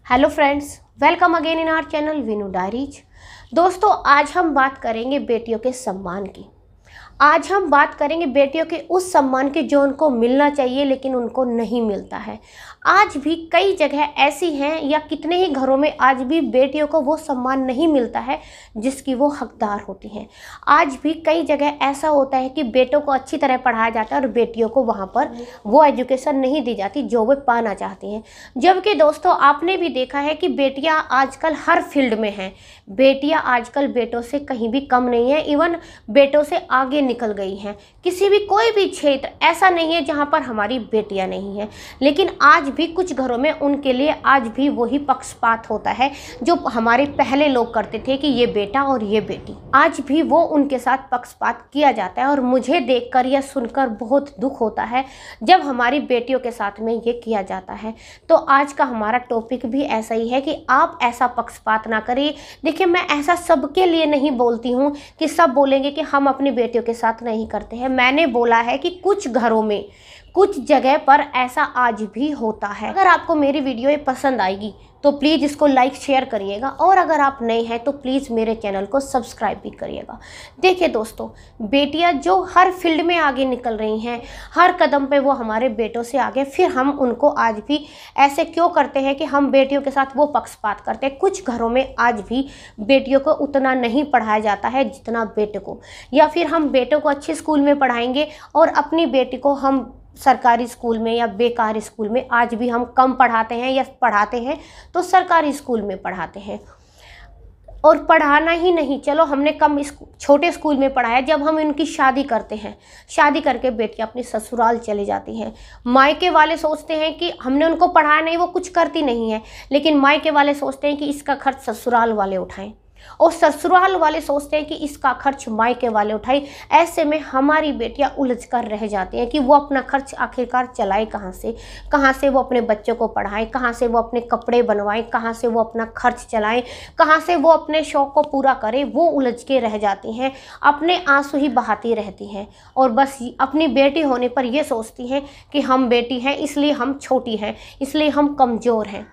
Hello friends, welcome again in our channel Vinu Diaries. दोस्तों, आज हम बात करेंगे बेटियों के सम्मान की। आज हम बात करेंगे बेटियों के उस सम्मान की जो उनको मिलना चाहिए लेकिन उनको नहीं मिलता है। आज भी कई जगह ऐसी हैं या कितने ही घरों में आज भी बेटियों को वो सम्मान नहीं मिलता है जिसकी वो हकदार होती हैं। आज भी कई जगह ऐसा होता है कि बेटों को अच्छी तरह पढ़ाया जाता है और बेटियों को वहाँ पर वो एजुकेशन नहीं दी जाती जो वे पाना चाहती हैं। जबकि दोस्तों, आपने भी देखा है कि बेटियाँ आजकल हर फील्ड में हैं। बेटियाँ आजकल बेटों से कहीं भी कम नहीं है, इवन बेटों से आगे निकल गई हैं। किसी भी कोई भी क्षेत्र ऐसा नहीं है जहाँ पर हमारी बेटियाँ नहीं हैं। लेकिन आज भी कुछ घरों में उनके लिए आज भी वही पक्षपात होता है जो हमारे पहले लोग करते थे कि ये बेटा और ये बेटी। आज भी वो उनके साथ पक्षपात किया जाता है और मुझे देखकर या सुनकर बहुत दुख होता है जब हमारी बेटियों के साथ में ये किया जाता है। तो आज का हमारा टॉपिक भी ऐसा ही है कि आप ऐसा पक्षपात ना करिए। देखिए, मैं ऐसा सबके लिए नहीं बोलती हूँ कि सब बोलेंगे कि हम अपनी बेटियों के साथ नहीं करते हैं। मैंने बोला है कि कुछ घरों में कुछ जगह पर ऐसा आज भी होता है। अगर आपको मेरी वीडियो ये पसंद आएगी तो प्लीज़ इसको लाइक शेयर करिएगा, और अगर आप नए हैं तो प्लीज़ मेरे चैनल को सब्सक्राइब भी करिएगा। देखिए दोस्तों, बेटियां जो हर फील्ड में आगे निकल रही हैं, हर कदम पे वो हमारे बेटों से आगे, फिर हम उनको आज भी ऐसे क्यों करते हैं कि हम बेटियों के साथ वो पक्षपात करते हैं। कुछ घरों में आज भी बेटियों को उतना नहीं पढ़ाया जाता है जितना बेटे को, या फिर हम बेटों को अच्छे स्कूल में पढ़ाएंगे और अपनी बेटी को हम सरकारी स्कूल में या बेकार स्कूल में आज भी हम कम पढ़ाते हैं, या पढ़ाते हैं तो सरकारी स्कूल में पढ़ाते हैं। और पढ़ाना ही नहीं, चलो हमने कम छोटे स्कूल में पढ़ाया, जब हम इनकी शादी करते हैं, शादी करके बेटियां अपनी ससुराल चली जाती हैं। मायके वाले सोचते हैं कि हमने उनको पढ़ाया नहीं, वो कुछ करती नहीं है, लेकिन मायके वाले सोचते हैं कि इसका खर्च ससुराल वाले उठाएं, और ससुराल वाले सोचते हैं कि इसका खर्च मायके वाले उठाए। ऐसे में हमारी बेटियां उलझ कर रह जाती हैं कि वो अपना खर्च आखिरकार चलाए कहाँ से वो अपने बच्चों को पढ़ाएं, कहाँ से वो अपने कपड़े बनवाएं, कहाँ से वो अपना खर्च चलाएं, कहाँ से वो अपने शौक़ को पूरा करें। वो उलझ के रह जाती हैं, अपने आंसू ही बहाती रहती हैं, और बस अपनी बेटी होने पर ये सोचती हैं कि हम बेटी हैं इसलिए हम छोटी हैं, इसलिए हम कमज़ोर हैं।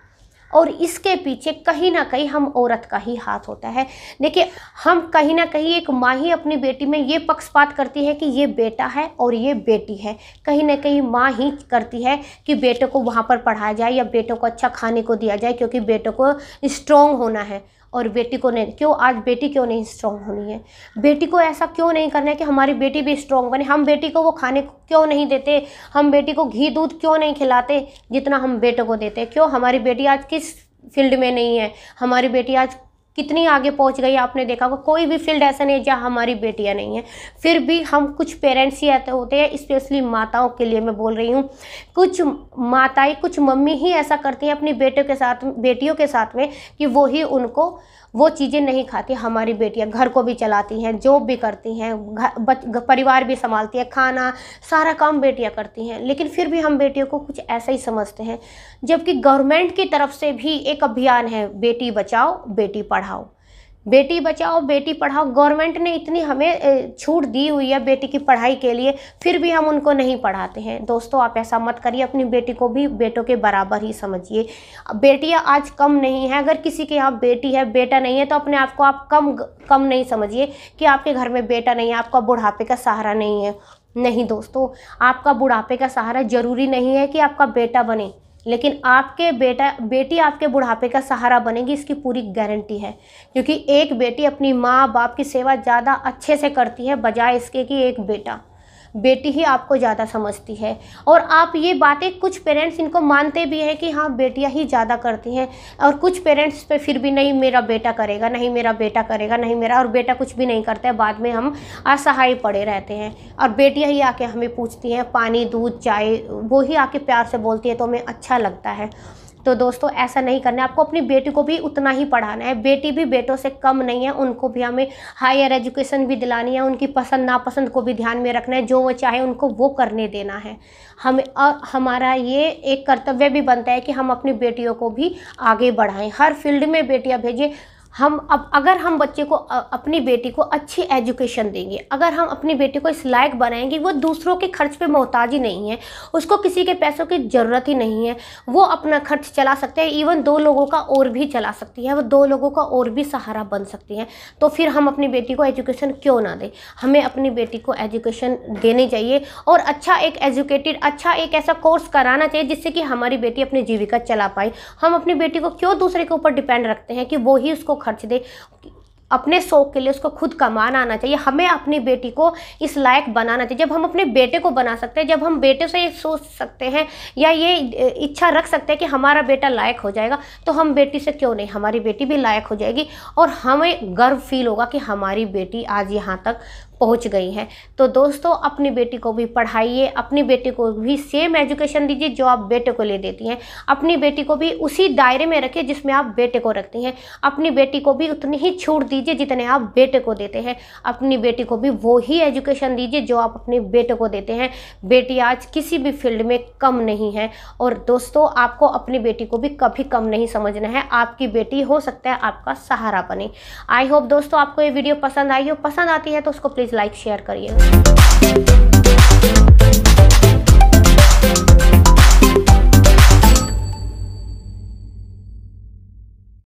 और इसके पीछे कहीं ना कहीं हम औरत का ही हाथ होता है। देखिए, हम कहीं ना कहीं, एक माँ ही अपनी बेटी में ये पक्षपात करती है कि ये बेटा है और ये बेटी है। कहीं ना कहीं माँ ही करती है कि बेटों को वहाँ पर पढ़ाया जाए या बेटों को अच्छा खाने को दिया जाए, क्योंकि बेटों को स्ट्रॉन्ग होना है और बेटी को नहीं। क्यों आज बेटी क्यों नहीं स्ट्रॉन्ग होनी है? बेटी को ऐसा क्यों नहीं करना है कि हमारी बेटी भी स्ट्रॉन्ग बने? हम बेटी को वो खाने को क्यों नहीं देते? हम बेटी को घी दूध क्यों नहीं खिलाते जितना हम बेटों को देते हैं? क्यों हमारी बेटी आज किस फील्ड में नहीं है? हमारी बेटी आज कितनी आगे पहुंच गई, आपने देखा होगा। कोई भी फील्ड ऐसा नहीं है जहाँ हमारी बेटियां नहीं हैं। फिर भी हम कुछ पेरेंट्स ही ऐसे होते हैं, स्पेशली माताओं के लिए मैं बोल रही हूँ, कुछ माताएं, कुछ मम्मी ही ऐसा करती हैं अपनी बेटियों के साथ में कि वो ही उनको वो चीज़ें नहीं खाती। हमारी बेटियां घर को भी चलाती हैं, जॉब भी करती हैं, परिवार भी संभालती हैं, खाना सारा काम बेटियां करती हैं, लेकिन फिर भी हम बेटियों को कुछ ऐसा ही समझते हैं। जबकि गवर्नमेंट की तरफ से भी एक अभियान है, बेटी बचाओ बेटी पढ़ाओ। बेटी बचाओ बेटी पढ़ाओ, गवर्नमेंट ने इतनी हमें छूट दी हुई है बेटी की पढ़ाई के लिए, फिर भी हम उनको नहीं पढ़ाते हैं। दोस्तों, आप ऐसा मत करिए, अपनी बेटी को भी बेटों के बराबर ही समझिए। बेटियां आज कम नहीं है। अगर किसी के यहाँ बेटी है बेटा नहीं है तो अपने आप को आप कम नहीं समझिए कि आपके घर में बेटा नहीं है, आपका बुढ़ापे का सहारा नहीं है। नहीं दोस्तों, आपका बुढ़ापे का सहारा जरूरी नहीं है कि आपका बेटा बने, लेकिन आपके बेटी आपके बुढ़ापे का सहारा बनेगी, इसकी पूरी गारंटी है। क्योंकि एक बेटी अपनी माँ बाप की सेवा ज़्यादा अच्छे से करती है बजाय इसके कि एक बेटी ही आपको ज़्यादा समझती है। और आप ये बातें, कुछ पेरेंट्स इनको मानते भी हैं कि हाँ बेटियां ही ज़्यादा करती हैं, और कुछ पेरेंट्स पे फिर भी नहीं मेरा बेटा करेगा, नहीं मेरा बेटा करेगा, नहीं मेरा, और बेटा कुछ भी नहीं करता है। बाद में हम असहाय पड़े रहते हैं और बेटियां ही आके हमें पूछती हैं पानी दूध चाय, वो ही आके प्यार से बोलती है तो हमें अच्छा लगता है। तो दोस्तों, ऐसा नहीं करना है। आपको अपनी बेटी को भी उतना ही पढ़ाना है। बेटी भी बेटों से कम नहीं है, उनको भी हमें हायर एजुकेशन भी दिलानी है, उनकी पसंद नापसंद को भी ध्यान में रखना है, जो वो चाहे उनको वो करने देना है हमें। और हमारा ये एक कर्तव्य भी बनता है कि हम अपनी बेटियों को भी आगे बढ़ाएं, हर फील्ड में बेटियां भेजें। अगर हम बच्चे को अपनी बेटी को अच्छी एजुकेशन देंगे, अगर हम अपनी बेटी को इस लायक बनाएंगे, वो दूसरों के खर्च पे मोहताज ही नहीं है, उसको किसी के पैसों की ज़रूरत ही नहीं है, वो अपना खर्च चला सकते हैं, इवन 2 लोगों का और भी चला सकती है, वो 2 लोगों का और भी सहारा बन सकती हैं। तो फिर हम अपनी बेटी को एजुकेशन क्यों ना दें? हमें अपनी बेटी को एजुकेशन देनी चाहिए और अच्छा एक ऐसा कोर्स कराना चाहिए जिससे कि हमारी बेटी अपनी जीविका चला पाए। हम अपनी बेटी को क्यों दूसरे के ऊपर डिपेंड रखते हैं कि वो ही उसको खर्च दे? अपने शौक के लिए उसको खुद कमाना आना चाहिए। हमें अपनी बेटी को इस लायक बनाना चाहिए। जब हम अपने बेटे को बना सकते हैं, जब हम बेटे से ये सोच सकते हैं या ये इच्छा रख सकते हैं कि हमारा बेटा लायक हो जाएगा, तो हम बेटी से क्यों नहीं, हमारी बेटी भी लायक हो जाएगी और हमें गर्व फील होगा कि हमारी बेटी आज यहाँ तक पहुँच गई है। तो दोस्तों, अपनी बेटी को भी पढ़ाइए, अपनी बेटी को भी सेम एजुकेशन दीजिए जो आप बेटे को ले देती हैं। अपनी बेटी को भी उसी दायरे में रखिए जिसमें आप बेटे को रखती हैं। अपनी बेटी को भी उतनी ही छूट दीजिए जितने आप बेटे को देते हैं। अपनी बेटी को भी वो ही एजुकेशन दीजिए जो आप अपने बेटे को देते हैं। बेटी आज किसी भी फील्ड में कम नहीं है और दोस्तों, आपको अपनी बेटी को भी कभी कम नहीं समझना है। आपकी बेटी हो सकता है आपका सहारा बने। आई होप दोस्तों आपको ये वीडियो पसंद आई हो। पसंद आती है तो उसको प्लीज़ लाइक शेयर करिए।